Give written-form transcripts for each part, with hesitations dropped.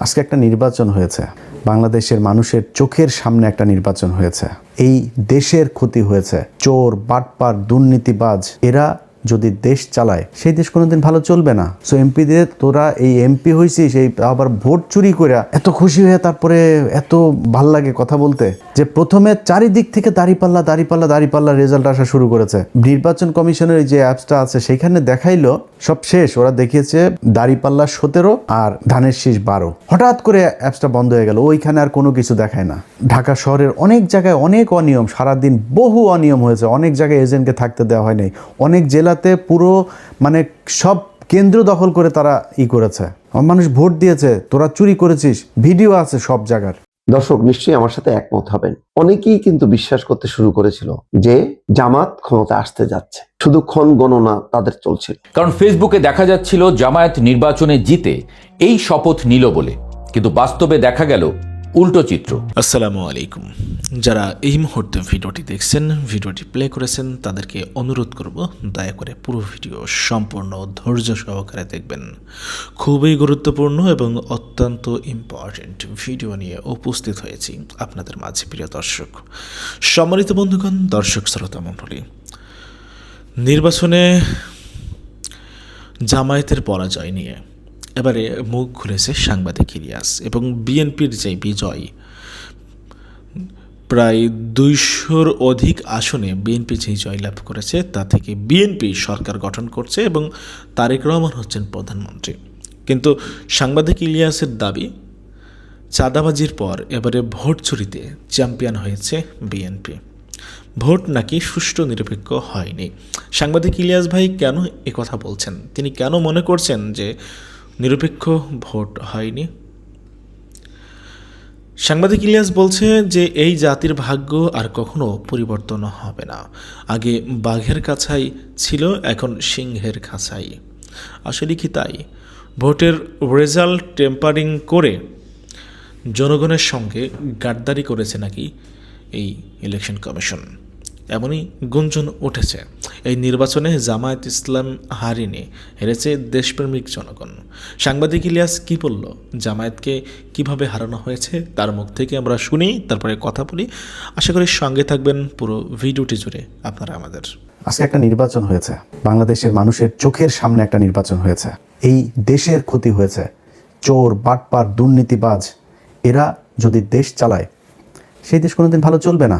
আজকে একটা নির্বাচন হয়েছে, বাংলাদেশের মানুষের চোখের সামনে একটা নির্বাচন হয়েছে। এই দেশের ক্ষতি হয়েছে। চোর, বাটপার, দুর্নীতিবাজ এরা যদি দেশ চালায় সেই দেশ কোনোদিন ভালো চলবে না। সো এমপিদের তোরা এই এমপি হয়েছিস, এই আবার ভোট চুরি করে এত খুশি হয়ে তারপরে এত ভাল লাগে কথা বলতে, যে প্রথমে চারিদিক থেকে দাঁড়িপাল্লা রেজাল্ট আসা শুরু করেছে। নির্বাচন কমিশনের যে অ্যাপসটা আছে সেখানে দেখাইলো সব শেষ, ওরা দেখিয়েছে দাঁড়িপাল্লা 17 আর ধানের শীষ 12। হঠাৎ করে অ্যাপসটা বন্ধ হয়ে গেল, ওইখানে আর কোনো কিছু দেখায় না। ঢাকা শহরের অনেক জায়গায় অনেক অনিয়ম, সারাদিন বহু অনিয়ম হয়েছে। অনেক জায়গায় এজেন্টকে থাকতে দেওয়া হয় নাই, অনেক জেলাতে পুরো সব কেন্দ্র দখল করে তারা করেছে। মানুষ ভোট দিয়েছে, তোরা চুরি করেছিস, ভিডিও আছে সব জায়গার। দর্শক নিশ্চয়ই আমার সাথে একমত হবেন। অনেকেই কিন্তু বিশ্বাস করতে শুরু করেছিল যে জামাত ক্ষমতা আসতে যাচ্ছে, শুধু ক্ষণ গণনা তাদের চলছিল। কারণ ফেসবুকে দেখা যাচ্ছিল জামায়াত নির্বাচনে জিতে এই শপথ নিল বলে, কিন্তু বাস্তবে দেখা গেল উল্টো চিত্র। আসসালামু আলাইকুম। যারা এই মুহূর্তে ভিডিওটি দেখছেন, ভিডিওটি প্লে করেছেন, তাদেরকে অনুরোধ করব দয়া করে পুরো ভিডিও সম্পূর্ণ ধৈর্য সহকারে দেখবেন। খুবই গুরুত্বপূর্ণ এবং অত্যন্ত ইম্পর্টেন্ট ভিডিও নিয়ে উপস্থিত হয়েছি আপনাদের মাঝে প্রিয় দর্শক, সম্মানিত বন্ধুগণ, দর্শক শ্রোতা মণ্ডলী। নির্বাচনে জামায়াতের পরাজয় নিয়ে এবারে মুখ খুলেছে সাংবাদিক ইলিয়াস এবং বিএনপির যে বিজয়, প্রায় 200-র অধিক আসনে বিএনপি যে জয়লাভ করেছে তা থেকে বিএনপি সরকার গঠন করছে এবং তারেক রহমান হচ্ছেন প্রধানমন্ত্রী। কিন্তু সাংবাদিক ইলিয়াসের দাবি, চাঁদাবাজির পর এবারে ভোট চুরিতে চ্যাম্পিয়ন হয়েছে বিএনপি। ভোট নাকি সুষ্ঠু নিরপেক্ষ হয়নি। সাংবাদিক ইলিয়াস ভাই কেন কথা বলছেন? তিনি কেন মনে করছেন যে নিরপেক্ষ ভোট হয়নি? সাংবাদিক ইলিয়াস বলছে যে এই জাতির ভাগ্য আর কখনো পরিবর্তন হবে না। আগে বাঘের কাছাই ছিল, এখন সিংহের খাঁচাই। আসলে কি তাই? ভোটের রেজাল্ট টেম্পারিং করে জনগণের সঙ্গে গাদ্দারি করেছে নাকি এই ইলেকশন কমিশন, এমনই গুঞ্জন উঠেছে। এই নির্বাচনে জামায়াত ইসলাম হারেনি, হেরেছে দেশপ্রেমিক জনগণ। সাংবাদিক ইলিয়াস কি বলল, জামায়াতকে কিভাবে হারানো হয়েছে তার মুখ থেকে আমরা শুনি, তারপরে কথা বলি। আশা করি সঙ্গে থাকবেন পুরো ভিডিওটি জুড়ে আপনারা আমাদের। আজকে একটা নির্বাচন হয়েছে, বাংলাদেশের মানুষের চোখের সামনে একটা নির্বাচন হয়েছে। এই দেশের ক্ষতি হয়েছে। চোর, বাটপার, দুর্নীতিবাজ এরা যদি দেশ চালায় সেই দেশ কোনোদিন ভালো চলবে না।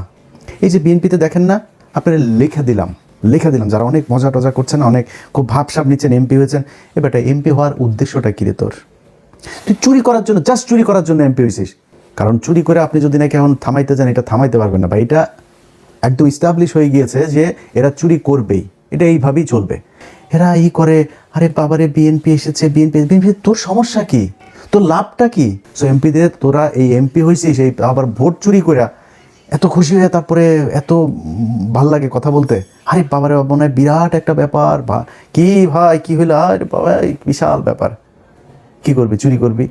এই যে বিএনপিতে দেখেন না, আপনারা লেখা দিলাম যারা অনেক মজা টজা করছেন, অনেক খুব ভাবসাব নিচ্ছেন, এমপি হয়েছেন। এবারটা এমপি হওয়ার উদ্দেশ্যটা কী রে তোর? তুই চুরি করার জন্য, জাস্ট চুরি করার জন্য এমপি হয়েছিস। কারণ চুরি করে আপনি যদি নাকি এখন থামাইতে যান, এটা থামাইতে পারবেন না, বা এটা একদম ইস্টাবলিশ হয়ে গিয়েছে যে এরা চুরি করবেই, এটা এইভাবেই চলবে। এরা করে, আরে বাবারে বিএনপি এসেছে, বিএনপি। তোর সমস্যা কি? তোর লাভটা কি? সো এমপিদের তোরা এই এমপি হয়েছিস, এই আবার ভোট চুরি করে এত খুশি হয়ে তারপরে এত ভাল লাগে কথা বলতে। আরে বাবারে মনে হয় বিরাট একটা ব্যাপার, বা কি ভাই কি হইলো, আরে বাবা বিশাল ব্যাপার। কি করবি? চুরি করবি?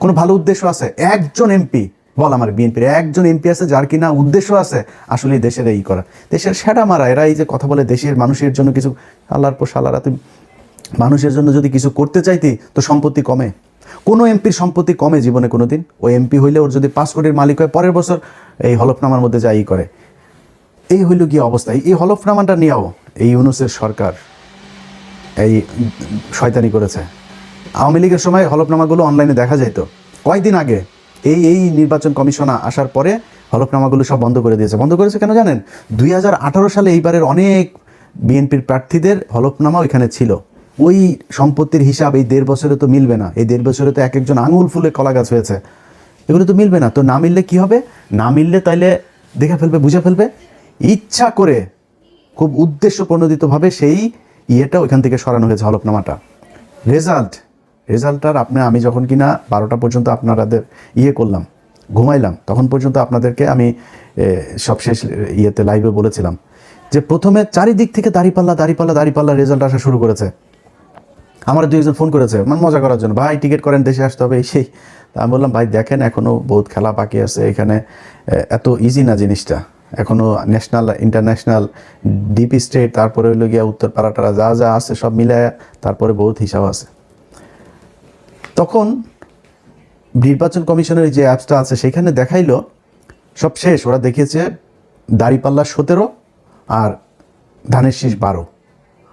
কোনো ভালো উদ্দেশ্য আছে? একজন এমপি বল আমার বিএনপির একজন এমপি আছে যার কিনা উদ্দেশ্য আছে আসলে দেশের এই করা, দেশের সেটা মারা। এরা এই যে কথা বলে দেশের মানুষের জন্য কিছু, আল্লাহর পর সালারা, তুই মানুষের জন্য যদি কিছু করতে চাইতি তো সম্পত্তি কমে? কোনো এমপির সম্পত্তি কমে জীবনে কোনো দিন? ওই এমপি হইলে ওর যদি 5 কোটির মালিক হয়, পরের বছর এই হলফনামার মধ্যে যাই করে। এই হইল কি অবস্থা? এই হলফনামাটা নিয়েও এই ইউনূসের সরকার এই শয়তানি করেছে। আওয়ামী লীগের সময় হলফনামাগুলো অনলাইনে দেখা যেত, কয়েকদিন আগে এই নির্বাচন কমিশন আসার পরে হলফনামাগুলো সব বন্ধ করে দিয়েছে। বন্ধ করেছে কেন জানেন? 2018 সালে এইবারের অনেক বিএনপির প্রার্থীদের হলফনামা ওইখানে ছিল। ওই সম্পত্তির হিসাব এই 1.5 বছরে তো মিলবে না। এই 1.5 বছরে তো একজন আঙুল ফুলে কলা গাছ হয়েছে, এগুলো তো মিলবে না। তো না মিললে কি হবে? না মিললে তাইলে দেখে ফেলবে, বুঝে ফেলবে, ইচ্ছা করে খুব উদ্দেশ্য প্রণোদিতভাবে সেই ইয়েটা ওইখান থেকে সরানো হয়েছে হলফনামাটা। রেজাল্টটার আমি যখন কিনা 12টা পর্যন্ত আপনাদের করলাম, ঘুমাইলাম, তখন পর্যন্ত আপনাদেরকে আমি সবশেষ লাইভে বলেছিলাম যে প্রথমে চারিদিক থেকে দাঁড়িপাল্লা রেজাল্ট আসা শুরু করেছে। আমার 2 জন ফোন করেছে মজা করার জন্য, ভাই টিকিট করেন, দেশে আসতে হবে এই সেই। তা আমি বললাম, ভাই দেখেন এখনও বহুত খেলা বাকি আছে, এখানে এত ইজি না জিনিসটা। এখনও ন্যাশনাল, ইন্টারন্যাশনাল, ডিপি স্টেট, তারপরে হইল গিয়া উত্তর পাড়াটারা যা আছে সব মিলায় তারপরে বহুত হিসাব আছে। তখন নির্বাচন কমিশনের যে অ্যাপসটা আছে সেখানে দেখাইলো সব শেষ, ওরা দেখিয়েছে দাড়িপাল্লা 17 আর ধানের শীষ 12।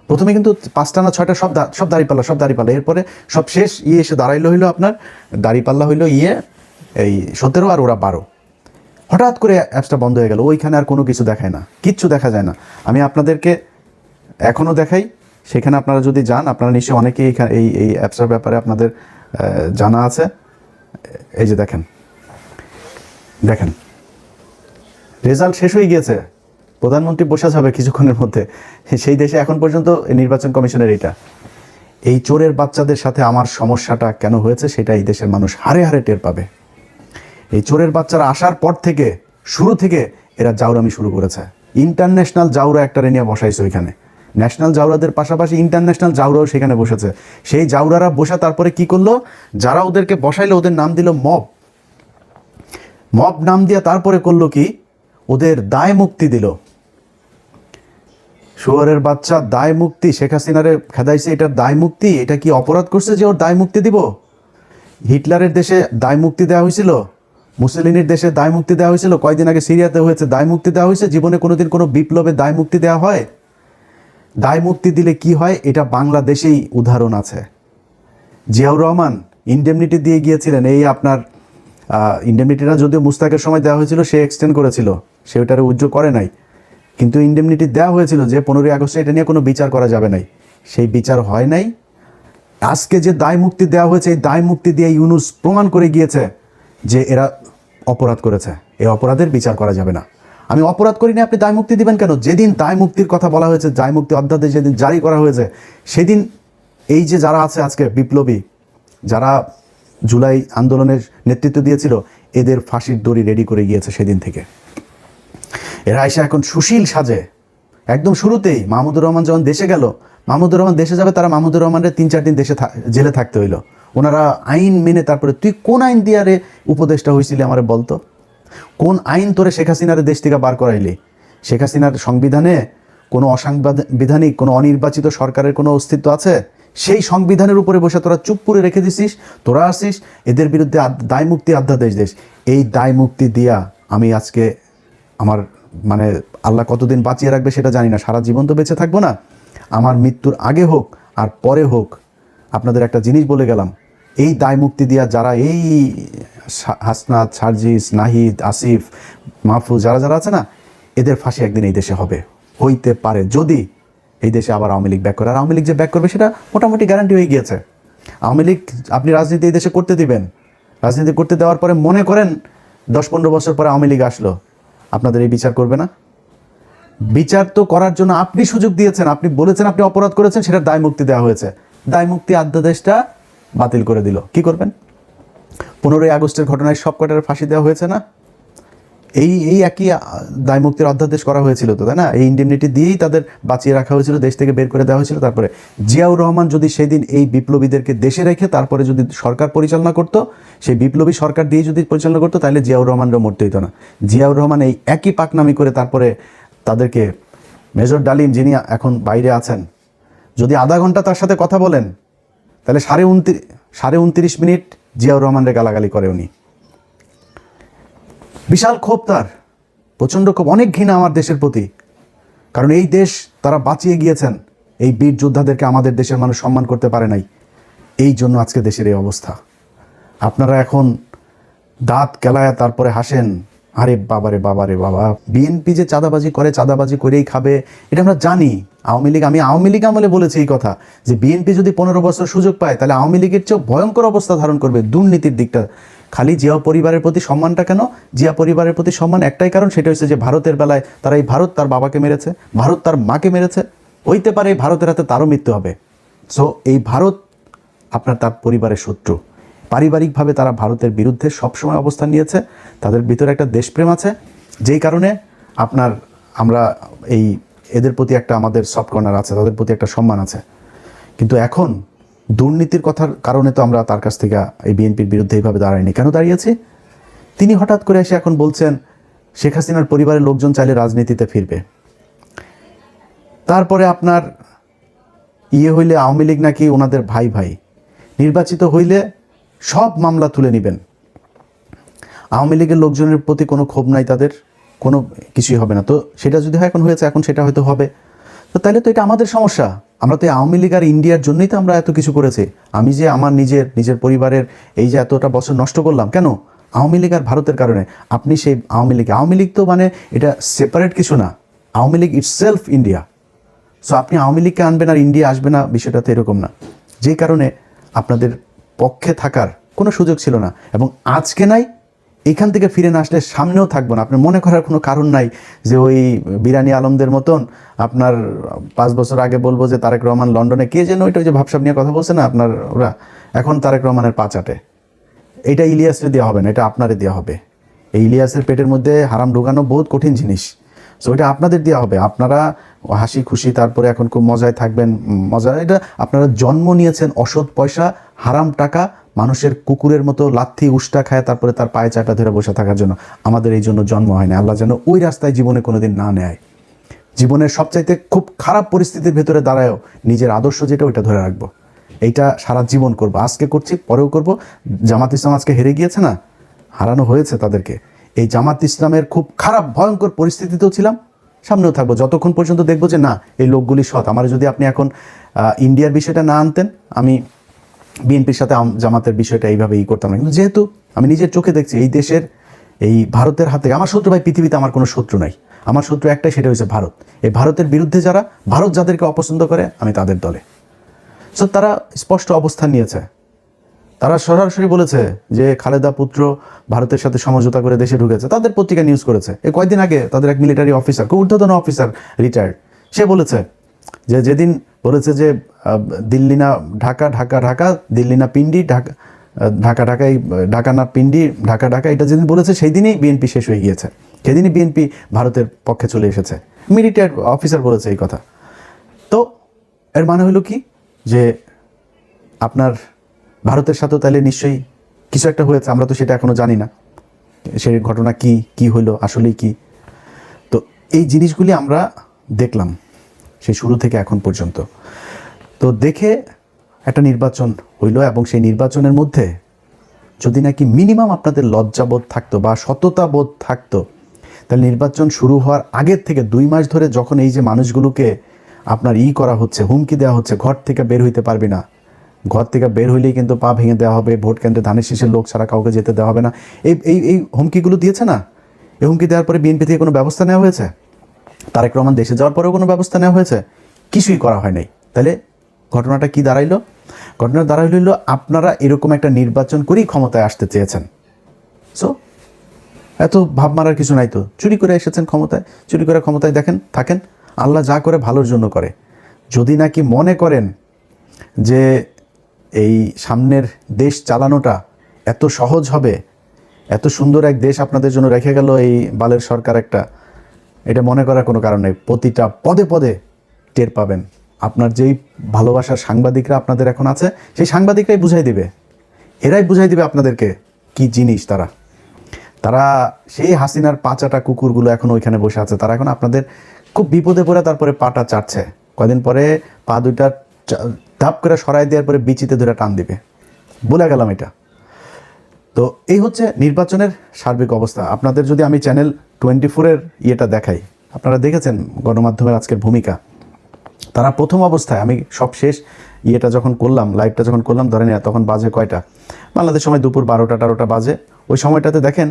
প্রথমে কিন্তু 5টা না 6টা সব দাড়িপাল্লা, এরপরে সব শেষ এসে দাঁড়াইলো হইলো আপনার দাড়িপাল্লা হইলো এই 17 আর ওরা 12। হঠাৎ করে অ্যাপসটা বন্ধ হয়ে গেল, ওইখানে আর কোনো কিছু দেখায় না, কিচ্ছু দেখা যায় না। আমি আপনাদেরকে এখনও দেখাই, সেখানে আপনারা যদি যান, আপনারা নিশ্চয়ই অনেকেই এখানে এই অ্যাপসটার ব্যাপারে আপনাদের জানা আছে। এই যে দেখেন রেজাল্ট শেষ হয়ে গিয়েছে, প্রধানমন্ত্রী বসা যাবে কিছুক্ষণের মধ্যে। সেই দেশে এখন পর্যন্ত নির্বাচন কমিশনের এই চোরের বাচ্চাদের সাথে আমার সমস্যাটা কেন হয়েছে সেটা এই দেশের মানুষ হারে হারে টের পাবে। এই চোরের বাচ্চারা আসার পর থেকে শুরু থেকে এরা জাউরামি শুরু করেছে। ইন্টারন্যাশনাল জাউরা একটা নিয়ে বসাইছে ওইখানে, ন্যাশনাল জাউরাদের পাশাপাশি ইন্টারন্যাশনাল জাউরাও সেখানে বসেছে। সেই জাউরারা বসা তারপরে কি করলো, যারা ওদেরকে বসাইলো ওদের নাম দিল মব নাম দিয়া তারপরে করলো কি, ওদের দায় মুক্তি দিল। শুয়ারের বাচ্চা দায় মুক্তি, শেখ হাসিনারে খেদাইছে, এটার দায় মুক্তি। এটা কি অপরাধ করছে যে ওর দায় মুক্তি দিব? হিটলারের দেশে দায় মুক্তি দেওয়া হয়েছিল, মুসলিনের দেশে দায় মুক্তি দেওয়া হয়েছিল, কয়েকদিন আগে সিরিয়াতে হয়েছে, দায় মুক্তি দেওয়া হয়েছে। জীবনে কোনোদিন কোনো বিপ্লবে দায় মুক্তি দেওয়া হয়? দায় মুক্তি দিলে কি হয় এটা বাংলাদেশেই উদাহরণ আছে। জিয়াউর রহমান ইন্ডেমনিটি দিয়ে গিয়েছিলেন, এই আপনার ইন্ডেমনিটিটা যদিও মুস্তাকের সময় দেওয়া হয়েছিল, সে এক্সটেন্ড করেছিল, সে ওটারে উজ্জ্ব করে নাই, কিন্তু ইন্ডেমনিটি দেওয়া হয়েছিল যে 15ই আগস্টে এটা নিয়ে কোনো বিচার করা যাবে নাই, সেই বিচার হয় নাই। আজকে যে দায় মুক্তি দেওয়া হয়েছে, এই দায় মুক্তি দিয়ে ইউনূস প্রমাণ করে গিয়েছে যে এরা অপরাধ করেছে, এই অপরাধের বিচার করা যাবে না। আমি অপরাধ করিনি, আপনি দায় মুক্তি দিবেন কেন? যেদিন দায় মুক্তির কথা বলা হয়েছে, দায় মুক্তি অধ্যাদেশ যেদিন জারি করা হয়েছে, সেদিন এই যে যারা আছে আজকে বিপ্লবী, যারা জুলাই আন্দোলনের নেতৃত্ব দিয়েছিল, এদের ফাঁসির দড়ি রেডি করে গিয়েছে সেদিন থেকে। এরা এসে এখন সুশীল সাজে। একদম শুরুতেই মাহমুদুর রহমান যখন দেশে গেল, মাহমুদুর রহমান দেশে যাবে, তারা মাহমুদুর রহমানের 3-4 দিন দেশে জেলে থাকতে হইলো। ওনারা আইন মেনে, তারপরে তুই কোন আইন দিয়ে আরে উপদেষ্টা হয়েছিলি আমারে বলতো, কোন আইন তোরে শেখ হাসিনারে দেশ থেকে বার করাইলি? শেখ হাসিনার সংবিধানে কোনো অসাংবিধানিক, কোনো অনির্বাচিত সরকারের কোনো অস্তিত্ব আছে? সেই সংবিধানের উপরে বসে তোরা চুপ করে রেখে দিছিস, তোরা আসিস এদের বিরুদ্ধে দায় মুক্তি অধ্যাদেশ দেশ। এই দায় মুক্তি দিয়া আমি আজকে আমার মানে আল্লাহ কতদিন বাঁচিয়ে রাখবে সেটা জানি না, সারা জীবন তো বেঁচে থাকবো না। আমার মৃত্যুর আগে হোক আর পরে হোক, আপনাদের একটা জিনিস বলে গেলাম, এই দায় মুক্তি দিয়া যারা এই হাসনাত, সার্জিস, নাহিদ, আসিফ, মাহফুজ যারা আছে না, এদের ফাঁসি একদিন এই দেশে হবে, হইতে পারে যদি এই দেশে আবার আওয়ামী লীগ ব্যাক করে। আর আওয়ামী লীগ যে ব্যাক করবে সেটা মোটামুটি গ্যারান্টি হয়ে গিয়েছে। আওয়ামী লীগ আপনি রাজনীতি এই দেশে করতে দিবেন, রাজনীতি করতে দেওয়ার পরে মনে করেন 10-15 বছর পরে আওয়ামী লীগ আসলো, আপনাদের এই বিচার করবে না? বিচার তো করার জন্য আপনি সুযোগ দিয়েছেন, আপনি বলেছেন আপনি অপরাধ করেছেন, সেটার দায় মুক্তি দেওয়া হয়েছে, দায় মুক্তি অধ্যাদেশটা বাতিল করে দিল। কি করবেন? 15ই আগস্টের ঘটনায় সব কটার ফাঁসি দেওয়া হয়েছে না? এই একই দায় মুক্তির অধ্যাদেশ করা হয়েছিল তো, তাই না? এই ইন্ডেমনিটি দিয়েই তাদের বাঁচিয়ে রাখা হয়েছিল, দেশ থেকে বের করে দেওয়া হয়েছিল। তারপরে জিয়াউর রহমান যদি সেদিন এই বিপ্লবীদেরকে দেশে রেখে তারপরে যদি সরকার পরিচালনা করতো, সেই বিপ্লবী সরকার দিয়ে যদি পরিচালনা করতো, তাহলে জিয়াউর রহমানরাও মরতে হইতো না। জিয়াউর রহমান এই একই পাকনামি করে তারপরে তাদেরকে, মেজর ডালিম যিনি এখন বাইরে আছেন, যদি আধা ঘন্টা তার সাথে কথা বলেন, তাহলে 29.5 মিনিট জিয়াউর রহমানরে গালাগালি করে উনি। বিশাল ক্ষোভ তার, প্রচণ্ড ক্ষোভ, অনেক ঘৃণা আমার দেশের প্রতি। কারণ এই দেশ তারা বাঁচিয়ে গিয়েছেন, এই বীর যোদ্ধাদেরকে আমাদের দেশের মানুষ সম্মান করতে পারে নাই, এই জন্য আজকে দেশের এই অবস্থা। আপনারা এখন দাঁত কেলায়া তারপরে হাসেন, আরে বাবারে বাবা, বিএনপি যে চাঁদাবাজি করে, চাঁদাবাজি করেই খাবে, এটা আমরা জানি। আওয়ামী লীগ, আমি আওয়ামী লীগ আমলে বলেছি এই কথা, যে বিএনপি যদি 15 বছর সুযোগ পায়, তাহলে আওয়ামী লীগের চেয়েও ভয়ঙ্কর অবস্থা ধারণ করবে দুর্নীতির দিকটা। খালি জিয়া পরিবারের প্রতি সম্মানটা কেন? জিয়া পরিবারের প্রতি সম্মান একটাই কারণ, সেটা হচ্ছে যে ভারতের বেলায় তারা এই ভারত তার বাবাকে মেরেছে, ভারত তার মাকে মেরেছে, হইতে পারে এই ভারতের হাতে তারও মৃত্যু হবে। সো এই ভারত আপনার তার পরিবারের শত্রু। পারিবারিকভাবে তারা ভারতের বিরুদ্ধে সবসময় অবস্থান নিয়েছে, তাদের ভিতরে একটা দেশপ্রেম আছে, যেই কারণে আমরা এদের প্রতি একটা আমাদের সফট কর্নার আছে, তাদের প্রতি একটা সম্মান আছে। কিন্তু এখন দুর্নীতির কথার কারণে তো আমরা তার কাছ থেকে এই বিএনপির বিরুদ্ধে এইভাবে দাঁড়াইনি। কেন দাঁড়িয়েছি? তিনি হঠাৎ করে এসে এখন বলছেন শেখ হাসিনার পরিবারের লোকজন চাইলে রাজনীতিতে ফিরবে। তারপরে আপনার হইলে আওয়ামী লীগ নাকি ওনাদের ভাই নির্বাচিত হইলে সব মামলা তুলে নেবেন, আওয়ামী লীগের লোকজনের প্রতি কোনো ক্ষোভ নাই তাদের, কোনো কিছুই হবে না। তো সেটা যদি হয় এখন হয়েছে, এখন সেটা হয়তো হবে। তো তাহলে তো এটা আমাদের সমস্যা। আমরা তো আওয়ামী লীগ আর ইন্ডিয়ার জন্যই তো আমরা এত কিছু করেছি। আমি যে আমার নিজের পরিবারের এই যে এতটা বছর নষ্ট করলাম, কেন? আওয়ামী লীগ আর ভারতের কারণে। আপনি সেই আওয়ামী লীগ তো মানে এটা সেপারেট কিছু না, Awami League itself India. So আপনি আওয়ামী লীগকে আনবেন আর ইন্ডিয়া আসবে না, বিষয়টা তো এরকম না। যেই কারণে আপনাদের পক্ষে থাকার কোনো সুযোগ ছিল না, এবং আজকে নাই, এখান থেকে ফিরে না আসলে সামনেও থাকবো না। আপনার মনে করার কোনো কারণ নাই যে ওই বিরানি আলমদের মতন আপনার 5 বছর আগে বলবো যে তারেক রহমান লন্ডনে কে যেন ওইটা, ওই যে ভাবসাব নিয়ে কথা বলছে না আপনার ওরা, এখন তারেক রহমানের পা চাটে। এইটা ইলিয়াসের দেওয়া হবে না, এটা আপনারে দেওয়া হবে। এই ইলিয়াসের পেটের মধ্যে হারাম ঢোকানো বহুত কঠিন জিনিস। সো এটা আপনাদের দেওয়া হবে। আপনারা হাসি খুশি তারপরে এখন খুব মজায় থাকবেন, মজা। এটা আপনারা জন্ম নিয়েছেন অসৎ পয়সা, হারাম টাকা, মানুষের কুকুরের মতো লাথি উষ্টা খায় তারপরে তার পায়ে চাপা ধরে বসে থাকার জন্য। আমাদের এই জন্য জন্ম হয় না। আল্লাহ যেন ওই রাস্তায় জীবনে কোনোদিন না নেয়। জীবনের সবচাইতে খুব খারাপ পরিস্থিতির ভেতরে দাঁড়ায়ও নিজের আদর্শ যেটা ওইটা ধরে রাখবো। এইটা সারা জীবন করবো, আজকে করছি পরেও করব। জামাত ইসলাম আজকে হেরে গিয়েছে না, হারানো হয়েছে তাদেরকে। এই জামাত ইসলামের খুব খারাপ ভয়ঙ্কর পরিস্থিতিতেও ছিলাম, সামনেও থাকবো, যতক্ষণ পর্যন্ত দেখবো যে না এই লোকগুলি সৎ। আমার যদি আপনি এখন ইন্ডিয়ার বিষয়টা না আনতেন, আমি বিএনপির সাথে জামাতের বিষয়টা এইভাবে করতাম না। কিন্তু যেহেতু আমি নিজের চোখে দেখছি এই দেশের, এই ভারতের হাতে আমার শত্রু, ভাই পৃথিবীতে আমার কোনো শত্রু নাই। আমার শত্রু একটাই, সেটা হচ্ছে ভারত। এই ভারতের বিরুদ্ধে যারা, ভারত যাদেরকে অপছন্দ করে, আমি তাদের দলে। সো তারা স্পষ্ট অবস্থান নিয়েছে। তারা সরাসরি বলেছে যে খালেদা পুত্র ভারতের সাথে সমঝোতা করে দেশে ঢুকেছে। তাদের পত্রিকা নিউজ করেছে। এই কয়েকদিন আগে তাদের এক মিলিটারি অফিসার, খুব ঊর্ধ্বতন অফিসার, রিটায়ার্ড, সে বলেছে যে যেদিন বলেছে যে দিল্লি না ঢাকা, ঢাকা ঢাকা, দিল্লি না পিন্ডি, ঢাকা ঢাকা ঢাকাই, ঢাকা না পিন্ডি, ঢাকা ঢাকা, এটা যেদিন বলেছে সেই দিনই বিএনপি শেষ হয়ে গিয়েছে। সেদিনই বিএনপি ভারতের পক্ষে চলে এসেছে। রিটায়ার্ড অফিসার বলেছে এই কথা। তো এর মানে হলো কি, যে আপনার ভারতের সাথেও তাহলে নিশ্চয়ই কিছু একটা হয়েছে, আমরা তো সেটা এখনো জানি না সেই ঘটনা কি হলো, আসলেই কি। তো এই জিনিসগুলি আমরা দেখলাম সেই শুরু থেকে এখন পর্যন্ত। তো দেখে একটা নির্বাচন হইল, এবং সেই নির্বাচনের মধ্যে যদি নাকি মিনিমাম আপনাদের লজ্জাবোধ থাকতো বা সততাবোধ থাকতো, তাহলে নির্বাচন শুরু হওয়ার আগের থেকে 2 মাস ধরে যখন এই যে মানুষগুলোকে আপনার করা হচ্ছে, হুমকি দেওয়া হচ্ছে, ঘর থেকে বের হইতে পারবি না, ঘর থেকে বের হইলেই কিন্তু পা ভেঙে দেওয়া হবে, ভোট কেন্দ্রে ধানের শীষের লোক ছাড়া কাউকে যেতে দেওয়া হবে না, এই হুমকিগুলো দিয়েছে না। এই হুমকি দেওয়ার পরে বিএনপি থেকে কোনো ব্যবস্থা নেওয়া হয়েছে? তারেক রহমান দেশে যাওয়ার পরেও কোনো ব্যবস্থা নেওয়া হয়েছে? কিছুই করা হয় নাই। তাহলে ঘটনাটা কি দাঁড়াইলো? ঘটনা দাঁড়াইল আপনারা এরকম একটা নির্বাচন করেই ক্ষমতায় আসতে চেয়েছেন। সো এত ভাব মারার কিছু নাই তো। চুরি করে এসেছেন ক্ষমতায়, চুরি করে ক্ষমতায় দেখেন থাকেন। আল্লাহ যা করে ভালোর জন্য করে। যদি নাকি মনে করেন যে এই সামনের দেশ চালানোটা এত সহজ হবে, এত সুন্দর এক দেশ আপনাদের জন্য রেখে গেল এই বালের সরকার একটা, এটা মনে করার কোনো কারণ নেই। প্রতিটা পদে পদে টের পাবেন। আপনার যেই ভালোবাসার সাংবাদিকরা আপনাদের এখন আছে, সেই সাংবাদিকরাই বুঝাই দিবে, এরাই বুঝাই দিবে আপনাদেরকে কি জিনিস তারা। তারা সেই হাসিনার পাঁচাটা কুকুরগুলো এখন ওইখানে বসে আছে। তারা এখন আপনাদের খুব বিপদে পড়ে তারপরে পাটা চাটছে। কদিন পরে পা দুইটা ধাপ করে সরাই দেওয়ার পরে বিচিতে ধরে টান দিবে। বলে গেলাম এটা। তো এই হচ্ছে নির্বাচনের সার্বিক অবস্থা। আপনাদের যদি আমি চ্যানেল 24-এর ইয়েটা দেখাই, আপনারা দেখেছেন গণমাধ্যমের আজকের ভূমিকা। তারা প্রথম অবস্থায়, আমি সব শেষ ইয়েটা যখন করলাম, লাইভটা যখন করলাম, ধরেন তখন বাজে কয়টা, বাংলাদেশ সময় দুপুর 12টা বাজে। ওই সময়টাতে দেখেন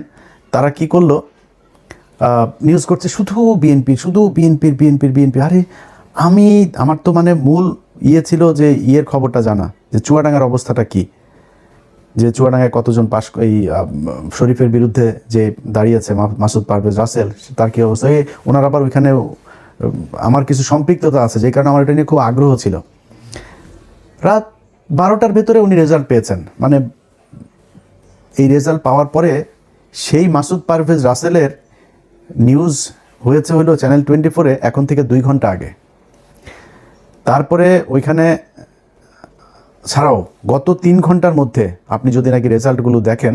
তারা কি করলো, নিউজ করছে শুধু বিএনপি, শুধু বিএনপি। আরে আমার তো মানে মূল ছিল যে খবরটা জানা, যে চুয়াডাঙ্গার অবস্থাটা কি, যে চুয়াডাঙ্গায় কতজন এই শরীফের বিরুদ্ধে যে দাঁড়িয়েছে মাসুদ পারভেজ রাসেল, তার কি অবস্থা। ওনার আবার ওইখানে আমার কিছু সম্পৃক্ততা আছে, যে কারণে আমার এটা নিয়ে খুব আগ্রহ ছিল। রাত 12টার ভেতরে উনি রেজাল্ট পেয়েছেন। মানে এই রেজাল্ট পাওয়ার পরে সেই মাসুদ পারভেজ রাসেলের নিউজ হয়েছে হলো চ্যানেল 24-এ এখন থেকে 2 ঘন্টা আগে। তারপরে ওইখানে ছাড়াও গত 3 ঘন্টার মধ্যে আপনি যদি নাকি রেজাল্টগুলো দেখেন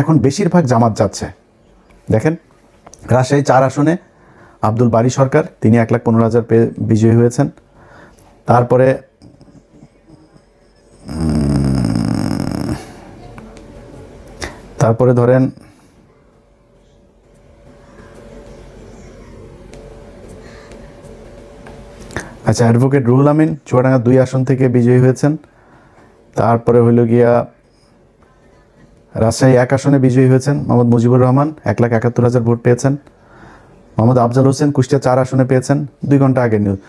এখন বেশিরভাগ জামাত যাচ্ছে। দেখেন রাজশাহী 4 আসনে আব্দুল বারী সরকার, তিনি 1,15,000 পেয়ে বিজয়ী হয়েছেন। তারপরে ধরেন আচ্ছা, অ্যাডভোকেট রুহুল আমিন চুয়াডাঙ্গা 2 আসন থেকে বিজয়ী হয়েছেন। তারপরে হইল গিয়া রাজশাহী 1 আসনে বিজয়ী হয়েছেন মোহাম্মদ মুজিবুর রহমান, 1,71,000 ভোট পেয়েছেন। মোহাম্মদ আফজাল হোসেন কুষ্টিয়া 4 আসনে পেয়েছেন, 2 ঘন্টা আগের নিউজ।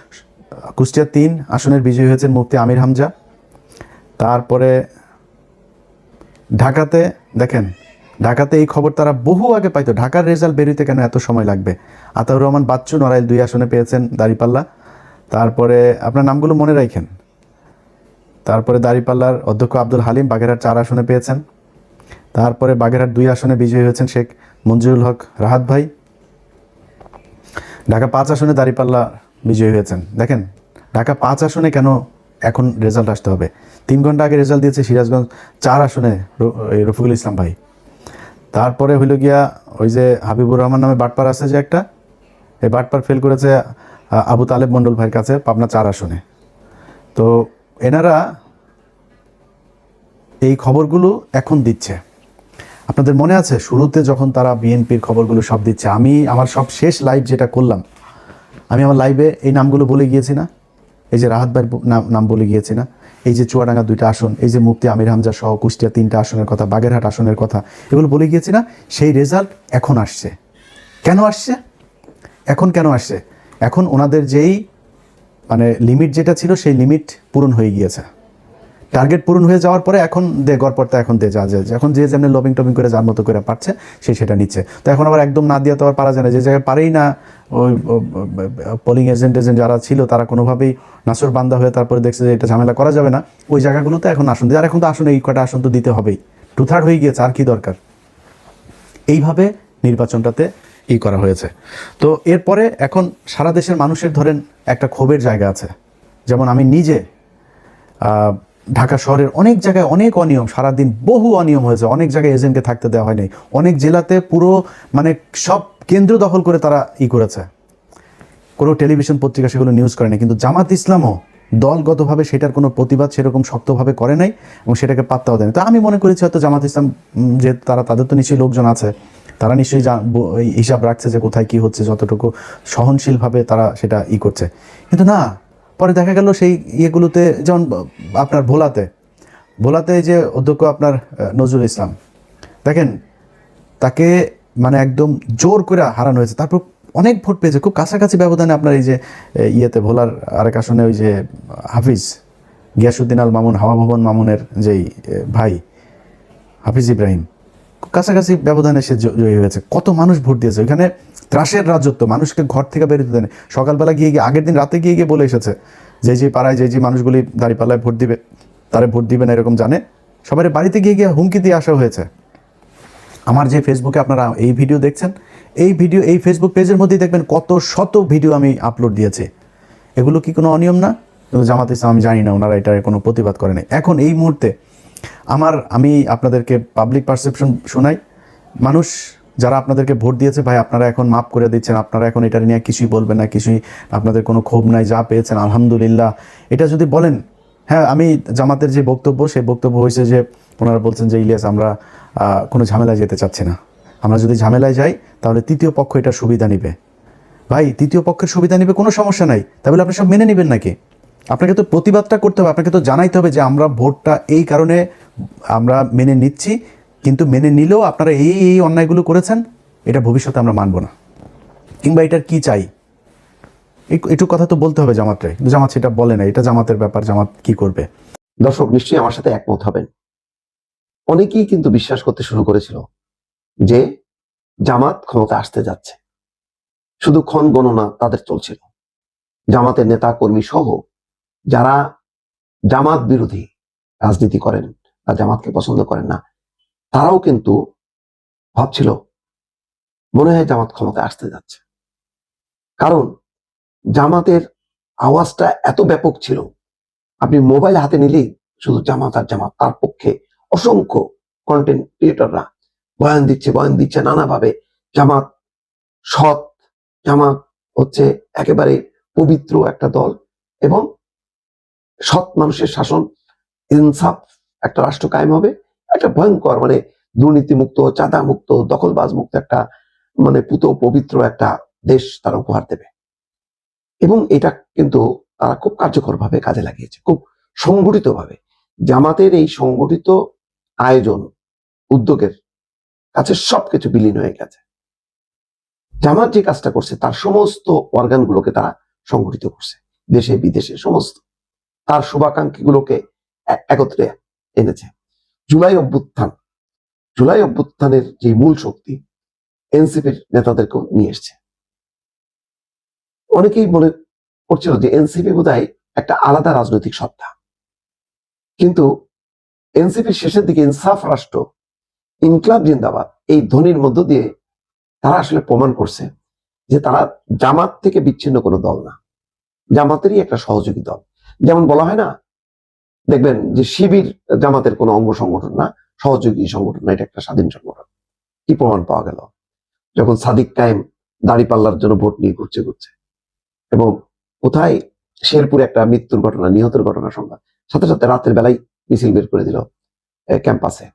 কুষ্টিয়া 3 আসনের বিজয়ী হয়েছেন মুফতি আমির হামজা। তারপরে ঢাকাতে দেখেন, ঢাকাতে এই খবর তারা বহু আগে পাইতো। ঢাকার রেজাল্ট বেরোতে কেন এত সময় লাগবে? আতাউর রহমান বাচ্চু নড়াইল 2 আসনে পেয়েছেন দাঁড়িপাল্লা। তারপরে আপনার নামগুলো মনে রাখেন। তারপরে দাঁড়িপাল্লার অধ্যক্ষ আব্দুল হালিম বাগেরহাট 4 আসনে পেয়েছেন। তারপরে বাগেরহাট 2 আসনে বিজয়ী হয়েছেন শেখ মঞ্জুরুল হক রাহাত ভাই। ঢাকা 5 আসনে দাঁড়িপাল্লা বিজয়ী হয়েছেন। দেখেন ঢাকা 5 আসনে কেন এখন রেজাল্ট আসতে হবে? 3 ঘন্টা আগে রেজাল্ট দিয়েছে সিরাজগঞ্জ 4 আসনে রফিকুল ইসলাম ভাই। তারপরে হইল গিয়া ওই যে হাবিবুর রহমান নামে বাটপার আছে যে একটা, এই বাটপার ফেল করেছে আবু তালেব মণ্ডল ভাইয়ের কাছে পাবনা 4 আসনে। তো এনারা এই খবরগুলো এখন দিচ্ছে। আপনাদের মনে আছে শুরুতে যখন তারা বিএনপির খবরগুলো সব দিচ্ছে, আমি আমার সব শেষ লাইভ যেটা করলাম, আমি আমার লাইভে এই নামগুলো বলে গিয়েছি না? এই যে রাহাত ভাইয়ের নাম বলে গিয়েছি না? এই যে চুয়াডাঙ্গা 2টা আসন, এই যে মুফতি আমির হামজা সহ কুষ্টিয়া 3টা আসনের কথা, বাগেরহাট আসনের কথা, এগুলো বলে গিয়েছি না? সেই রেজাল্ট এখন আসছে। কেন আসছে? এখন কেন আসছে? এখন ওনাদের যেই মানে লিমিট যেটা ছিল সেই লিমিট পূরণ হয়ে গিয়েছে। টার্গেট পূরণ হয়ে যাওয়ার পরে এখন গড়পড়তা এখন যা এখন যে যেমনি লবিং টবিং করে যার মতো করে পারছে সেটা নিচ্ছে। তো এখন আবার একদম না দিয়ে তো আর পারা যায় না। যে জায়গায় পারেই না, ওই পোলিং এজেন্ট যারা ছিল তারা কোনোভাবেই নাসুর বান্দা হয়ে তারপরে দেখছে যে এটা ঝামেলা করা যাবে না, ওই জায়গাগুলোতে এখন আসন দিয়ে, আর এখন তো আসনে এই কটা আসন তো দিতে হবেই, 2/3 হয়ে গিয়েছে, আর কি দরকার? এইভাবে নির্বাচনটাতে করা হয়েছে। তো এরপরে এখন সারা দেশের মানুষের ধরেন একটা ক্ষোভের জায়গা আছে। যেমন আমি নিজে ঢাকা শহরের অনেক জায়গায় অনেক অনিয়ম, সারাদিন বহু অনিয়ম হয়েছে, অনেক জায়গায় এজেন্টকে থাকতে দেওয়া হয়নি, অনেক জেলাতে পুরো মানে সব কেন্দ্র দখল করে তারা করেছে, কোনো টেলিভিশন পত্রিকা সেগুলো নিউজ করে না। কিন্তু জামাত ইসলামও দলগতভাবে সেটার কোনো প্রতিবাদ সেরকম শক্তভাবে করে নাই এবং সেটাকে পাত্তাও দেয়নি। তো আমি মনে করেছি হয়তো জামাত ইসলাম যে তাদের তো নিশ্চয়ই লোকজন আছে, তারা নিশ্চয়ই হিসাব রাখছে যে কোথায় কি হচ্ছে, যতটুকু সহনশীলভাবে তারা সেটা করছে। কিন্তু না, পরে দেখা গেল সেই ইয়েগুলোতে, যেমন আপনার ভোলাতে যে অধ্যক্ষ আপনার নজরুল ইসলাম, দেখেন তাকে মানে একদম জোর করে হারানো হয়েছে, তারপর অনেক ভোট পেয়েছে খুব কাছাকাছি ব্যবধানে। আপনার এই যে ভোলার আরেক আসনে ওই যে হাফিজ গিয়াসুদ্দিন আল মামুন, হাওয়া ভবন মামুনের যেই ভাই হাফিজ ইব্রাহিম, খুব কাছাকাছি ব্যবধানে সে জয়ী হয়েছে। কত মানুষ ভোট দিয়েছে ওইখানে, ত্রাসের রাজত্ব, মানুষকে ঘর থেকে বেরোতে দেয়। সকালবেলা গিয়ে আগের দিন রাতে গিয়ে বলে এসেছে যে পাড়ায় যে মানুষগুলি দাঁড়িপাল্লায় ভোট দিবে তারা ভোট দিবে না এরকম জানে, সবার বাড়িতে গিয়ে হুমকি দিয়ে আসা হয়েছে। আমার যে ফেসবুকে আপনারা এই ভিডিও দেখছেন, এই ফেসবুক পেজের মধ্যেই দেখবেন কত শত ভিডিও আমি আপলোড দিয়েছি। এগুলো কি কোনো অনিয়ম না? কিন্তু জামাত ইসলাম আমি জানি না, ওনারা এটার কোনো প্রতিবাদ করে নাই। এখন এই মুহূর্তে আমি আপনাদেরকে পাবলিক পারসেপশন শোনাই। মানুষ যারা আপনাদেরকে ভোট দিয়েছে, ভাই আপনারা এখন মাফ করে দিচ্ছেন, আপনারা এখন এটা নিয়ে কিছুই বলবেন না, কিছুই আপনাদের কোনো ক্ষোভ নাই, যা পেয়েছেন আলহামদুলিল্লাহ, এটা যদি বলেন। হ্যাঁ, আমি জামাতের যে বক্তব্য, সেই বক্তব্য হয়েছে যে ওনারা বলছেন যে ইলিয়াস আমরা কোনো ঝামেলায় যেতে চাচ্ছি না, আমরা যদি ঝামেলায় যাই তাহলে তৃতীয় পক্ষ এটার সুবিধা নিবে। ভাই তৃতীয় পক্ষের সুবিধা নিবে, কোনো সমস্যা নাই, তাহলে আপনি সব মেনে নেবেন নাকি? আপনাকে তো প্রতিবাদটা করতে হবে, আপনাকে তো জানাইতে হবে যে আমরা ভোটটা এই কারণে আমরা মেনে নিচ্ছি, কিন্তু মেনে নিলেও আপনারা এই অন্যায়গুলো করেছেন, এটা ভবিষ্যতে আমরা মানব না, কিংবা এটার কি চাই, একটু কথা তো বলতে হবে জামাতরে। কিন্তু জামাত সেটা বলে না, এটা জামাতের ব্যাপার, জামাত কি করবে। দর্শক নিশ্চয়ই আমার সাথে একমত হবেন। অনেকেই কিন্তু বিশ্বাস করতে শুরু করেছিল যে জামাত ক্ষমতা আসতে যাচ্ছে, শুধু ক্ষণ গণনা তাদের চলছিল। জামাতের নেতা কর্মী সহ যারা জামাত বিরোধী রাজনীতি করেন বা জামাতকে পছন্দ করেন না, তারাও কিন্তু ভাবছিল মনে হয় জামাত ক্ষমতা আসতে যাচ্ছে। কারণ জামাতের আওয়াজটা এত ব্যাপক ছিল, আপনি মোবাইল হাতে নিলেই শুধু জামাত আর জামাত। তার পক্ষে অসংখ্য কন্টেন্ট ক্রিয়েটররা বয়ান দিচ্ছে নানাভাবে। জামাত সৎ, জামাত হচ্ছে একেবারে পবিত্র একটা দল এবং সৎ মানুষের শাসন, ইনসাফ একটা রাষ্ট্র কায়েম হবে, একটা ভয়ঙ্কর মানে দুর্নীতিমুক্ত, চাঁদা মুক্ত, দখলবাজ মুক্ত একটা মানে পুত পবিত্র একটা দেশ তারা উপহার দেবে। এবং এটা কিন্তু তারা খুব কার্যকরভাবে কাজে লাগিয়েছে, খুব সংগঠিতভাবে। জামাতের এই সংগঠিত আয়োজন, উদ্যোগের কাছে সবকিছু বিলীন হয়ে গেছে। জামাত যে কাজটা করছে তার সমস্ত অর্গানগুলোকে তারা সংগঠিত করছে, দেশে বিদেশে সমস্ত তার শুভাকাঙ্ক্ষীগুলোকে একত্রে এনেছে। জুলাই অভ্যুত্থানের যে মূল শক্তি এনসিপির নেতাদেরকেও নিয়ে এসছে। অনেকেই মনে করছিল যে এনসিপি বোধহয় একটা আলাদা রাজনৈতিক সত্তা, কিন্তু এনসিপির শেষের দিকে ইনসাফ রাষ্ট্র, ইনকলাব জিন্দাবাদ এই ধ্বনির মধ্য দিয়ে তারা আসলে প্রমাণ করছে যে তারা জামাত থেকে বিচ্ছিন্ন কোনো দল না, জামাতেরই একটা সহযোগী দল। যেমন বলা হয় না, দেখবেন যে শিবির জামাতের কোনো অঙ্গ সংগঠন না, সহযোগী সংগঠন না, এটা একটা স্বাধীন সংগঠন। কি প্রমাণ পাওয়া গেল যখন সাদিক কায়েম দাড়িপাল্লার জন্য ভোট নিয়ে ঘুরছে এবং কোথায় শেরপুরে একটা মৃত্যুর ঘটনা, নিহতের ঘটনা সংবাদ, সাথে সাথে রাতের বেলায় মিছিল বের করে দিল ক্যাম্পাসে,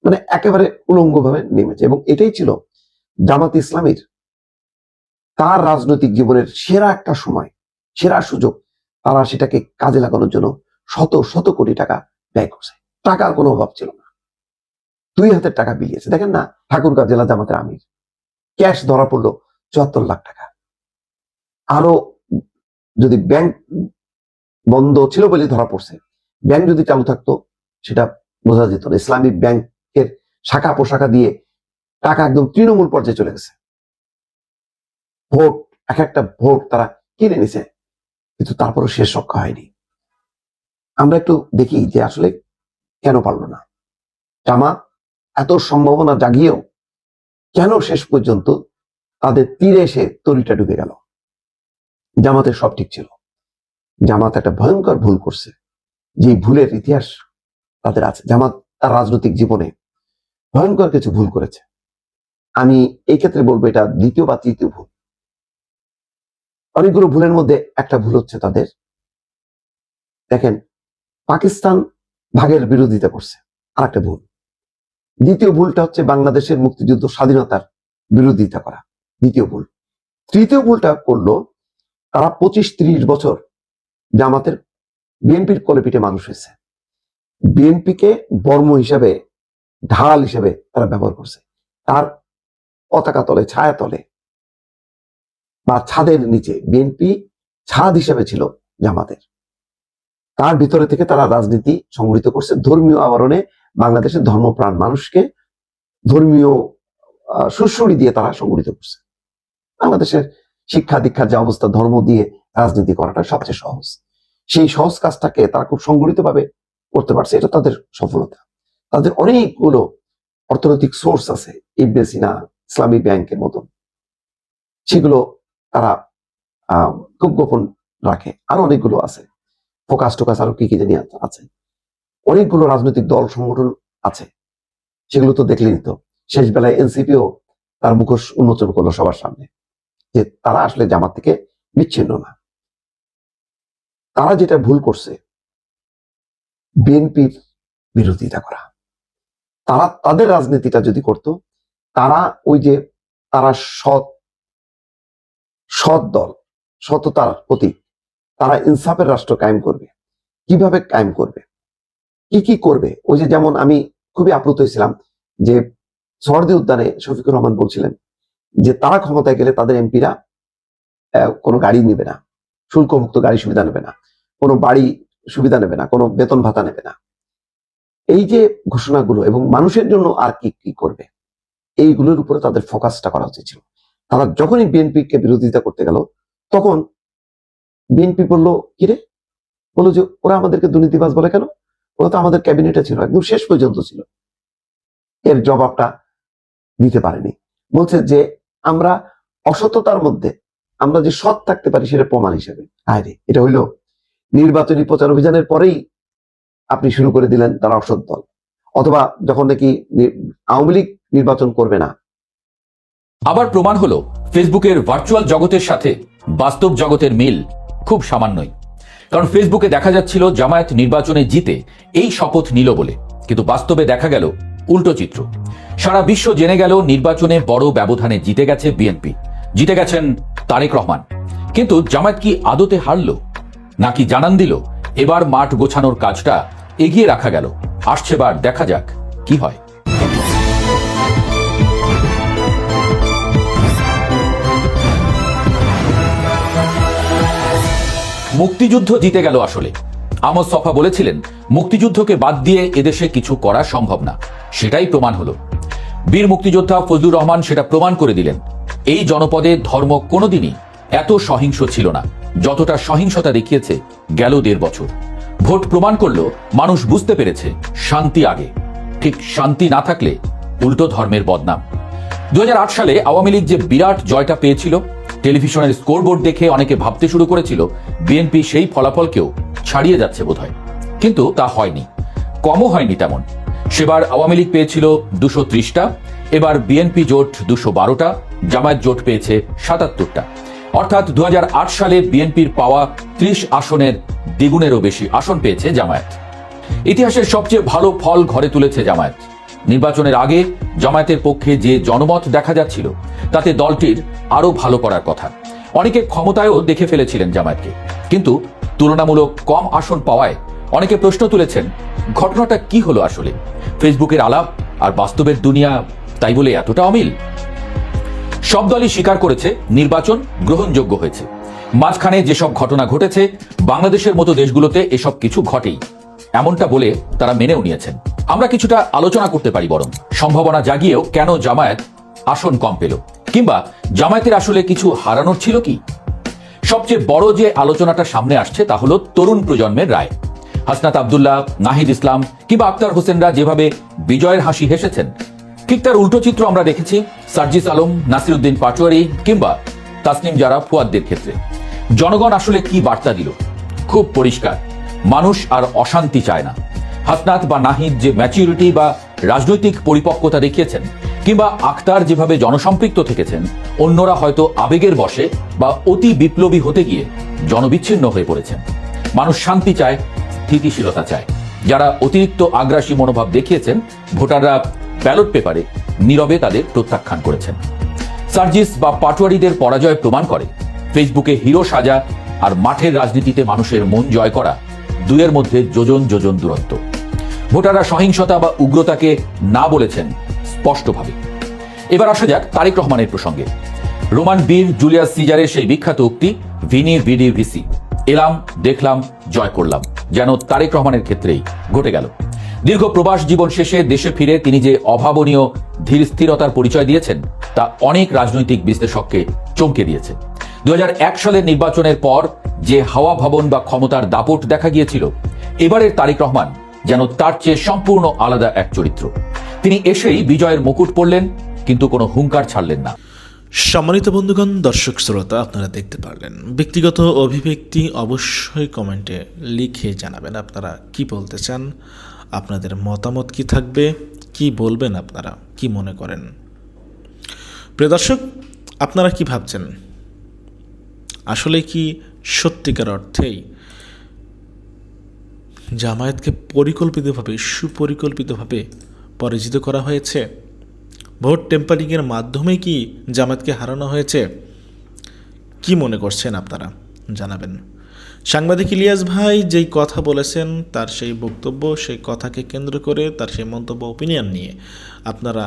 মানে একেবারে উলঙ্গ ভাবে নেমেছে। এবং এটাই ছিল জামাত ইসলামীর তার রাজনৈতিক জীবনের সেরা একটা সময়, সেরা সুযোগ। তারা সেটাকে কাজে লাগানোর জন্য শত শত কোটি টাকা ব্যয় করছে, টাকার কোনো অভাব ছিল না, 2 হাতের টাকা বিলিয়েছে। দেখেন না, ঠাকুরগাঁও জেলা জামাতের আমির ক্যাশ ধরা পড়লো 74 লাখ টাকা। আরো যদি ব্যাংক বন্ধ ছিল বলে ধরা পড়ছে, ব্যাংক যদি চালু থাকতো সেটা বোঝা যেত না। ইসলামী ব্যাংকের শাখা পোশাখা দিয়ে টাকা একদম তৃণমূল পর্যায়ে চলে গেছে। ভোট, এক একটা ভোট তারা কিনে নিছে, কিন্তু তারপরও শেষ রক্ষা হয়নি। আমরা একটু দেখি যে আসলে কেন পারলো না জামাত, এত সম্ভাবনা জাগিয়েও কেন শেষ পর্যন্ত তাদের তীরে এসে তরিটা ডুবে গেল। জামাতের সব ঠিক ছিল, জামাত একটা ভয়ঙ্কর ভুল করছে, যে ভুলের ইতিহাস তাদের আছে। জামাত তার রাজনৈতিক জীবনে ভয়ঙ্কর কিছু ভুল করেছে। আমি এই ক্ষেত্রে বলবো এটা দ্বিতীয় বা তৃতীয় ভুল। অনেকগুলো ভুলের মধ্যে একটা ভুল হচ্ছে তাদের, দেখেন, পাকিস্তান ভাগের বিরোধিতা করছে, আর একটা ভুল। দ্বিতীয় ভুলটা হচ্ছে বাংলাদেশের মুক্তিযুদ্ধ স্বাধীনতার বিরোধিতা করা, দ্বিতীয় ভুল। তৃতীয় ভুলটা করলো তারা 25-30 বছর জামাতের বিএনপির কোলে মানুষ হয়েছে, বিএনপিকে বর্ম হিসাবে, ঢাল হিসাবে তারা ব্যবহার করছে। তার পতাকা তলে, ছায়া তলে বা ছাদের নিচে বিএনপি ছাদ হিসাবে ছিল জামাতের। তার ভিতরে থেকে তারা রাজনীতি সংগঠিত করছে, ধর্মীয় আবরণে বাংলাদেশের ধর্মপ্রাণ মানুষকে ধর্মীয় সুরসুরি দিয়ে তারা সংগঠিত করছে। বাংলাদেশের শিক্ষা দীক্ষার যে অবস্থা, ধর্ম দিয়ে রাজনীতি করাটা সবচেয়ে সহজ। সেই সহজ কাজটাকে তারা খুব সংগঠিতভাবে করতে পারছে, এটা তাদের সফলতা। তাদের অনেকগুলো অর্থনৈতিক সোর্স আছে, ইবনে সিনা, ইসলামী ব্যাংকের মতন, সেগুলো তারা খুব গোপন রাখে। আরো অনেকগুলো আছে, ফোকাস টোকাস, আরো কি কি জানি আছে। অনেকগুলো রাজনৈতিক দল সংগঠন আছে, সেগুলো তো দেখলেই তো। শেষ বেলায় এনসিপিও তার মুখোশ উন্মোচন করলো সবার সামনে যে তারা আসলে জামাত থেকে বিচ্ছিন্ন না। তারা যেটা ভুল করছে বিএনপির বিরোধিতা করা। তারা তাদের রাজনীতিটা যদি করত, তারা ওই যে তারা সৎ দল, সততার প্রতীক, তারা ইনসাফের রাষ্ট্র কায়েম করবে। কিভাবে কায়েম করবে, কি করবে? ওই যে যেমন আমি খুবই আপ্লুত হয়েছিলাম যে সরদি উদ্যানে শফিকুর রহমান বলছিলেন যে তারা ক্ষমতায় গেলে তাদের এমপিরা কোনো গাড়ি নেবে না, শুল্কমুক্ত গাড়ি সুবিধা নেবে না, কোনো বাড়ি সুবিধা নেবে না, কোনো বেতন ভাতা নেবে না। এই যে ঘোষণাগুলো এবং মানুষের জন্য আর কি করবে, এইগুলোর উপরে তাদের ফোকাসটা করা উচিত ছিল। তারা যখনই বিএনপিকে বিরোধিতা করতে গেল, তখন বিএনপি বললো কিরে, বললো যে ওরা আমাদেরকে দুর্নীতিবাজ বলে কেন, ওরা তো আমাদের ক্যাবিনেটে ছিল, একদম শেষ পর্যন্ত ছিল। এর জবাবটা দিতে পারেনি। বলছে যে আমরা অসততার মধ্যে আমরা যে সৎ থাকতে পারি সেটা প্রমাণ হিসেবে। আরে এটা হইলো নির্বাচনী প্রচার অভিযানের পরেই আপনি শুরু করে দিলেন তারা অসৎ দল, অথবা যখন নাকি আওয়ামী লীগ নির্বাচন করবে না। আবার প্রমাণ হলো ফেসবুকের ভার্চুয়াল জগতের সাথে বাস্তব জগতের মিল খুব সামান্যই। কারণ ফেসবুকে দেখা যাচ্ছিল জামায়াত নির্বাচনে জিতে এই শপথ নিল বলে, কিন্তু বাস্তবে দেখা গেল উল্টো চিত্র। সারা বিশ্ব জেনে গেল নির্বাচনে বড় ব্যবধানে জিতে গেছে বিএনপি, জিতে গেছেন তারেক রহমান। কিন্তু জামায়াত কি আদতে হারল? নাকি জানান দিল এবার মাঠ গোছানোর কাজটা এগিয়ে রাখা গেল? আসছে বার দেখা যাক কি হয়। মুক্তিযুদ্ধ জিতে গেল আসলে। আহমদ ছফা বলেছিলেন মুক্তিযুদ্ধকে বাদ দিয়ে এদেশে কিছু করা সম্ভব না, সেটাই প্রমাণ হলো। বীর মুক্তিযোদ্ধা ফজলুর রহমান সেটা প্রমাণ করে দিলেন। এই জনপদে ধর্ম কোনোদিনই এত সহিংস ছিল না যতটা সহিংসতা দেখিয়েছে গেল 1.5 বছর। ভোট প্রমাণ করলো মানুষ বুঝতে পেরেছে শান্তি আগে, ঠিক শান্তি না থাকলে উল্টো ধর্মের বদনাম। 2008 সালে আওয়ামী লীগ যে বিরাট জয়টা পেয়েছিল, টেলিভিশনের স্কোরবোর্ড দেখে অনেকে ভাবতে শুরু করেছিল বিএনপি সেই ফলাফলকেও ছাড়িয়ে যাচ্ছে বোধহয়, কিন্তু তা হয়নি, কমও হয়নি তেমন। সেবার আওয়ামী লীগ পেয়েছিল 230টা, এবার বিএনপি জোট 212টা, জামায়াত জোট পেয়েছে 77টা। অর্থাৎ 2008 সালে বিএনপির পাওয়া 30 আসনের দ্বিগুণেরও বেশি আসন পেয়েছে জামায়াত। ইতিহাসের সবচেয়ে ভালো ফল ঘরে তুলেছে জামায়াত। নির্বাচনের আগে জামায়াতের পক্ষে যে জনমত দেখা যাচ্ছিল তাতে দলটির আরো ভালো করার কথা। অনেকে ক্ষমতায়ও দেখে ফেলেছিলেন জামায়াতকে, কিন্তু তুলনামূলক কম আসন পাওয়ায় অনেকে প্রশ্ন তুলেছেন ঘটনাটা কি হলো আসলে? ফেসবুকের আলাপ আর বাস্তবের দুনিয়া তাই বলে এতটা অমিল? সব দলই স্বীকার করেছে নির্বাচন গ্রহণযোগ্য হয়েছে। মাঝখানে যেসব ঘটনা ঘটেছে বাংলাদেশের মতো দেশগুলোতে এসব কিছু ঘটেই, এমনটা বলে তারা মেনেও নিয়েছেন। আমরা কিছুটা আলোচনা করতে পারি বরং সম্ভাবনা জাগিয়েও কেন জামায়াত আসন কম পেল, কিংবা জামায়াতের আসলে কিছু হারানোর ছিল কি। সবচেয়ে বড় যে আলোচনাটা সামনে আসছে তা হলো তরুণ প্রজন্মের রায়। হাসনাত আব্দুল্লাহ, নাহিদ ইসলাম কিংবা আক্তার হোসেনরা যেভাবে বিজয়ের হাসি হেসেছেন, ঠিক তার উল্টো চিত্র আমরা দেখেছি সার্জিস আলম, নাসিরউদ্দিন পাটোয়ারি কিংবা তাসনিম জারা ফুয়াদদের ক্ষেত্রে। জনগণ আসলে কি বার্তা দিল? খুব পরিষ্কার, মানুষ আর অশান্তি চায় না। হাসনাত বা নাহিদ যে ম্যাচুরিটি বা রাজনৈতিক পরিপক্কতা দেখিয়েছেন, কিংবা আক্তার যেভাবে জনসম্পৃক্ত থেকেছেন, অন্যরা হয়তো আবেগের বশে বা অতি বিপ্লবী হতে গিয়ে জনবিচ্ছিন্ন হয়ে পড়েছেন। মানুষ শান্তি চায়, স্থিতিশীলতা চায়। যারা অতিরিক্ত আগ্রাসী মনোভাব দেখিয়েছেন, ভোটাররা ব্যালট পেপারে নীরবে তাদের প্রত্যাখ্যান করেছেন। সার্জিস বা পাটোয়ারিদের পরাজয় প্রমাণ করে ফেসবুকে হিরো সাজা আর মাঠের রাজনীতিতে মানুষের মন জয় করা দুয়ের মধ্যে যোজন যোজন দূরত্ব। ভোটাররা সহিংসতা বা উগ্রতাকে না বলেছেন স্পষ্টভাবে। এবার আসা যাক তারেক রহমানের প্রসঙ্গে। রোমান বীর জুলিয়াস সিজারের সেই বিখ্যাত উক্তি ভিনি ভিডি ভিসি, এলাম দেখলাম জয় করলাম, যেন তারেক রহমানের ক্ষেত্রেই ঘটে গেল। দীর্ঘ প্রবাস জীবন শেষে দেশে ফিরে তিনি যে অভাবনীয় ধীর স্থিরতার পরিচয় দিয়েছেন তা অনেক রাজনৈতিক বিশ্লেষককে চমকে দিয়েছে। 2001 সালের নির্বাচনের পর যে হাওয়া ভবন বা ক্ষমতার দাপট দেখা গিয়েছিল, এবারের তারেক রহমান যেন তার চেয়ে সম্পূর্ণ আলাদা এক চরিত্র। তিনি এসেই বিজয়ের মুকুট পরলেন, কিন্তু কোনো হুঙ্কার ছাড়লেন না। সম্মানিত বন্ধুগণ, দর্শক শ্রোতা, আপনারা দেখতে পারলেন। ব্যক্তিগত অভিব্যক্তি অবশ্যই কমেন্টে লিখে জানাবেন আপনারা কি বলতে চান, আপনাদের মতামত কি থাকবে, কি বলবেন, আপনারা কি মনে করেন। প্রিয় দর্শক, আপনারা কি ভাবছেন? আসলে কি সত্যিকার অর্থেই জামায়াতকে পরিকল্পিতভাবে সুপরিকল্পিতভাবে পরাজিত করা হয়েছে? ভোট টেম্পারিংয়ের মাধ্যমে কি জামায়াতকে হারানো হয়েছে? কি মনে করছেন আপনারা জানাবেন। সাংবাদিক ইলিয়াস ভাই যেই কথা বলেছেন, তার সেই বক্তব্য, সেই কথাকে কেন্দ্র করে তার সেই মন্তব্য, ওপিনিয়ন নিয়ে আপনারা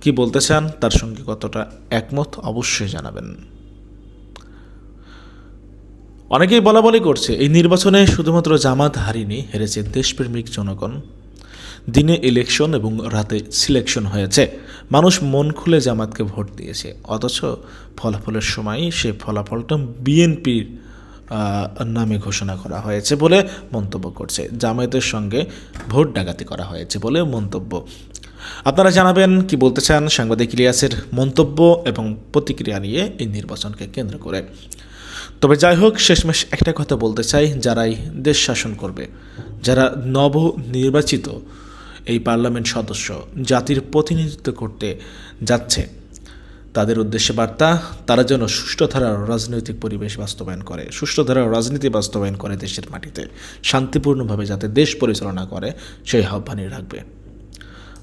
কি বলতে চান, তার সঙ্গে কতটা একমত অবশ্যই জানাবেন। অনেকেই বলাবলি করছে এই নির্বাচনে শুধুমাত্র জামাত হারিনি, হেরেছে দেশপ্রেমিক জনগণ। দিনে ইলেকশন এবং রাতে সিলেকশন হয়েছে, মানুষ মন খুলে জামাতকে ভোট দিয়েছে, অথচ ফলাফলের সময় সেই ফলাফলটা বিএনপির নামে ঘোষণা করা হয়েছে বলে মন্তব্য করছে। জামায়াতের সঙ্গে ভোট ডাকাতি করা হয়েছে বলে মন্তব্য। আপনারা জানাবেন কি বলতে চান সাংবাদিক ইলিয়াসের মন্তব্য এবং প্রতিক্রিয়া নিয়ে এই নির্বাচনকে কেন্দ্র করে। তবে যাই হোক, শেষমেশ একটা কথা বলতে চাই, যারাই দেশ শাসন করবে, যারা নবনির্বাচিত এই পার্লামেন্ট সদস্য জাতির প্রতিনিধিত্ব করতে যাচ্ছে, তাদের উদ্দেশ্যে বার্তা, তারা যেন সুষ্ঠু ধারার রাজনৈতিক পরিবেশ বাস্তবায়ন করে, সুষ্ঠু ধারার রাজনীতি বাস্তবায়ন করে দেশের মাটিতে, শান্তিপূর্ণভাবে যাতে দেশ পরিচালনা করে সেই আহ্বানই রাখবে।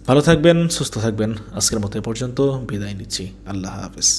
ভালো থাকবেন, সুস্থ থাকবেন। আজকের মতো এ পর্যন্ত বিদায় নিচ্ছি। আল্লাহ হাফেজ।